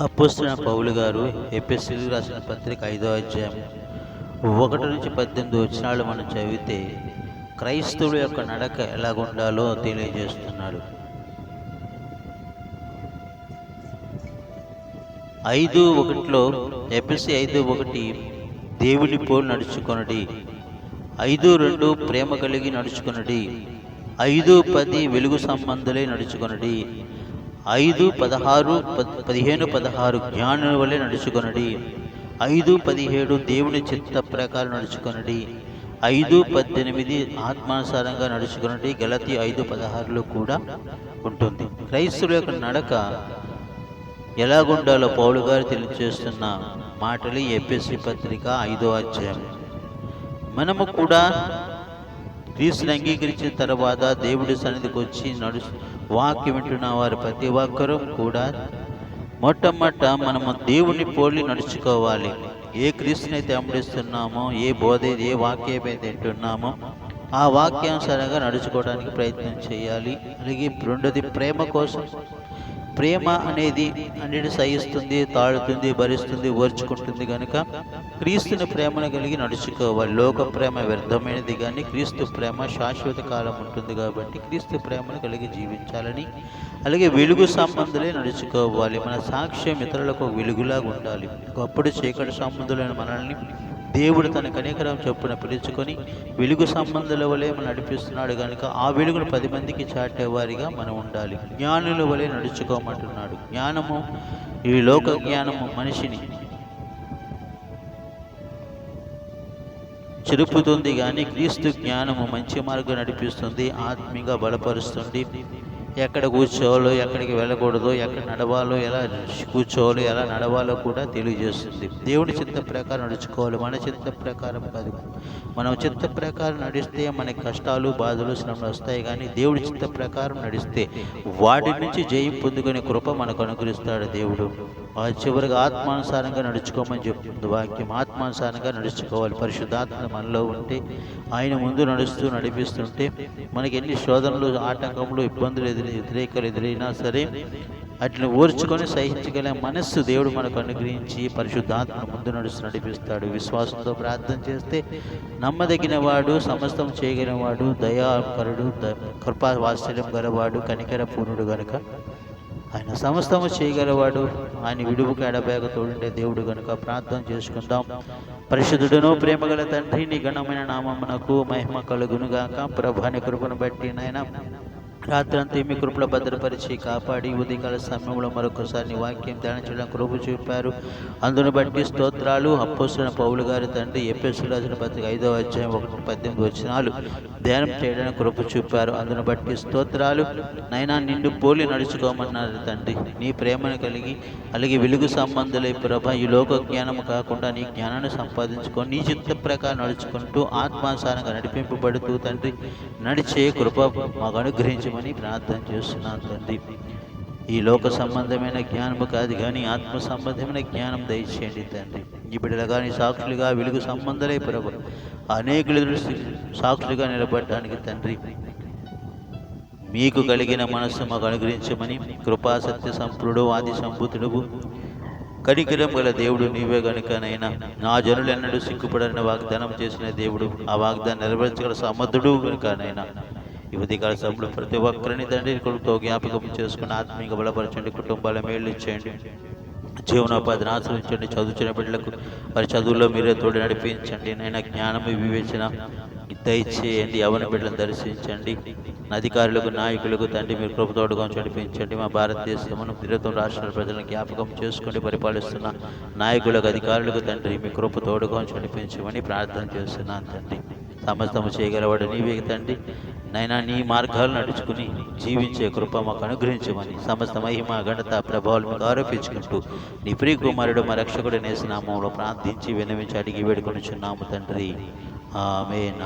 అపోస్తలుడైన పౌలు గారు ఎఫెసీయులకు రాసిన పత్రిక 5వ అధ్యాయం 1-18 వచనాలు మనం చదివితే క్రైస్తవుల యొక్క నడక ఎలాగుండాలో తెలియజేస్తున్నాడు. 5:1లో ఎఫెసీ 5:1 దేవుని పోలి నడుచుకొనుడి, 5:2 ప్రేమ కలిగి నడుచుకొనుడి, 5:10 వెలుగు సంబంధులై నడుచుకొనుడి, 5:15 జ్ఞానుల వలె నడుచుకొనుడి, 5:17 దేవుని చిత్త ప్రకారం నడుచుకొనుడి, 5:18 ఆత్మానుసారంగా నడుచుకొనుడి. గలతీ 5:16లో కూడా ఉంటుంది. క్రైస్తవుల యొక్క నడక ఎలాగుండాలో పౌలు గారు తెలియజేస్తున్న మాటలు ఎఫెసీ పత్రిక 5వ అధ్యాయం. మనము కూడా క్రీస్తుని అంగీకరించిన తర్వాత దేవుడి సన్నిధికి వచ్చి వాక్యం వింటున్న వారు ప్రతి ఒక్కరూ కూడా మొట్టమొదట మనము దేవుని పోలి నడుచుకోవాలి. ఏ క్రీస్తుని అయితే అంబడిస్తున్నామో, ఏ బోధ ఏ వాక్యం అయితే వింటున్నామో ఆ వాక్యానుసారంగా నడుచుకోవడానికి ప్రయత్నం చేయాలి. అలాగే రెండోది ప్రేమ కోసం. ప్రేమ అనేది అన్నిటి సహిస్తుంది, తాళుతుంది, భరిస్తుంది, ఓర్చుకుంటుంది. కనుక క్రీస్తుని ప్రేమను కలిగి నడుచుకోవాలి. లోక ప్రేమ వ్యర్థమైనది, కానీ క్రీస్తు ప్రేమ శాశ్వత కాలం ఉంటుంది. కాబట్టి క్రీస్తు ప్రేమను కలిగి జీవించాలని, అలాగే వెలుగు సంబంధులే నడుచుకోవాలి. మన సాక్ష్యం ఇతరులకు వెలుగులాగా ఉండాలి. ఒకప్పుడు చీకటి సంబంధులైన మనల్ని దేవుడు తన కనికరం చొప్పున పిలుచుకొని వెలుగు సంబంధుల వలె మనం నడిపిస్తున్నాడు. కనుక ఆ వెలుగును 10 మందికి చాటేవారిగా మనం ఉండాలి. జ్ఞానుల వలె నడుచుకోమంటున్నాడు. జ్ఞానము, ఈ లోక జ్ఞానము మనిషిని చెరుపుతుంది, కానీ క్రీస్తు జ్ఞానము మంచి మార్గం నడిపిస్తుంది, ఆత్మీయంగా బలపరుస్తుంది. ఎక్కడ కూర్చోవాలో, ఎక్కడికి వెళ్ళకూడదో, ఎక్కడ నడవాలో, ఎలా కూర్చోవాలో, ఎలా నడవాలో కూడా తెలియజేస్తుంది. దేవుని చిత్త ప్రకారం నడుచుకోవాలి, మన చిత్త ప్రకారం కాదు. మనం చిత్త ప్రకారం నడిస్తే మనకి కష్టాలు, బాధలు, శ్రమలు వస్తాయి. కానీ దేవుడి చిత్త ప్రకారం నడిస్తే వాటి నుంచి జయం పొందుకునే కృప మనకు అనుగ్రహిస్తాడు దేవుడు. చివరిగా ఆత్మానుసారంగా నడుచుకోమని చెప్తుంది వాక్యం. ఆత్మానుసారంగా నడుచుకోవాలి. పరిశుద్ధాత్మ మనలో ఉంటే, ఆయన ముందు నడిపిస్తుంటే మనకి ఎన్ని శోధనలు, ఆటంకములు, ఇబ్బందులు వ్యతిరేకాలు ఎదురైనా సరే అట్లా ఓర్చుకొని సహించగల మనస్సు దేవుడు మనకు అనుగ్రహించి పరిశుద్ధాత్మ ముందు నడిపిస్తాడు. విశ్వాసంతో ప్రార్థన చేస్తే నమ్మదగిన వాడు, సమస్తం చేయగలిగిన వాడు, దయాకరుడు, కృపా వాత్సల్యం గలవాడు, కనికర పూర్ణుడు. గనుక ఆయన సమస్తము చేయగలవాడు. ఆయన విడుపుకి ఎడబాగ తోడుండే దేవుడు. కనుక ప్రార్థన చేసుకుందాం. పరిశుద్ధుడును ప్రేమగల తండ్రి, నీ ఘనమైన నామమునకు మహిమ కలుగునుగాక. ప్రభుని కృపను బట్టి నాయన రాత్రంతా మీ కృపలో భద్రపరిచి కాపాడి ఉదయకాల సమయంలో మరొకసారి నీ వాక్యం ధ్యానం చేయడానికి కృప చూపారు. అందును బట్టి స్తోత్రాలు. అపోస్తలుడైన పౌలు గారి తండ్రి ఎఫెసీయులకు రాసిన పత్రిక 5వ అధ్యాయం 1-18 వచనాలు ధ్యానం చేయడానికి కృప చూపారు. అందును బట్టి స్తోత్రాలు. నైనా నిన్ను పోలి నడుచుకోమన్నారు తండ్రి. నీ ప్రేమను కలిగి, అలాగే వెలుగు సంబంధులై ప్రభ ఈ లోక జ్ఞానం కాకుండా నీ జ్ఞానాన్ని సంపాదించుకొని నీ చిత్త ప్రకారం నడుచుకుంటూ ఆత్మానుసారంగా నడిపింపబడుతూ తండ్రి నడిచే కృప మాకు అనుగ్రహించమని ప్రార్థన చేస్తున్నాను తండ్రి. ఈ లోక సంబంధమైన జ్ఞానము కాదు, కానీ ఆత్మ సంబంధమైన జ్ఞానం దయచేయండి తండ్రి. ఈ బిడ్డలు కానీ సాక్షులుగా వెలుగు సంబంధాలే ప్రభు అనేకుల సాక్షులుగా నిలబడడానికి తండ్రి మీకు కలిగిన మనస్సు మాకు అనుగ్రహించమని, కృపా సత్య సంపూర్ణుడు, ఆది సంభూతుడు, కనికరం గల దేవుడు నీవే. గనుకనైనా నా జనులు ఎన్నడూ సిగ్గుపడని వాగ్దానం చేసిన దేవుడు, ఆ వాగ్దానం నెరవేర్చగల సమర్థుడు. కనుకనైనా యువతికాల సభ్యులు ప్రతి ఒక్కరిని తండ్రి కొడుకుతో జ్ఞాపకం చేసుకుని ఆత్మీయంగా బలపరచండి. కుటుంబాల మేళ్ళు ఇచ్చేయండి. జీవనోపాధిని ఆశ్రయించండి. చదువుతున్న బిడ్డలకు వారి చదువుల్లో మీరే తోడు నడిపించండి. నైనా జ్ఞానము, వివేచన దయచేయండి. యవన బిడ్డలను దర్శించండి. అధికారులకు, నాయకులకు తండ్రి మీరు కృపతోడుగా నడిపించండి. మా భారతదేశమును 20 రాష్ట్రాల ప్రజలను జ్ఞాపకం చేసుకుని పరిపాలిస్తున్న నాయకులకు, అధికారులకు తండ్రి మీ కృపతోడుగా నడిపించమని ప్రార్థన చేస్తున్నాను తండ్రి. సమస్తము చేయగలవాడు నీవే తండ్రి. నైనా నీ మార్గాలు నడుచుకుని జీవించే కృప మాకు అనుగ్రహించమని సమస్త మహిమ, ఘనత, ప్రభావాలు మీకు ఆరోపించుకుంటూ నీ ప్రియ కుమారుడు మా రక్షకుడు యేసు నామములో ప్రార్థించి విన్నవించి అడిగి వేడుకొనుచున్నాము తండ్రి. ఆమేన్.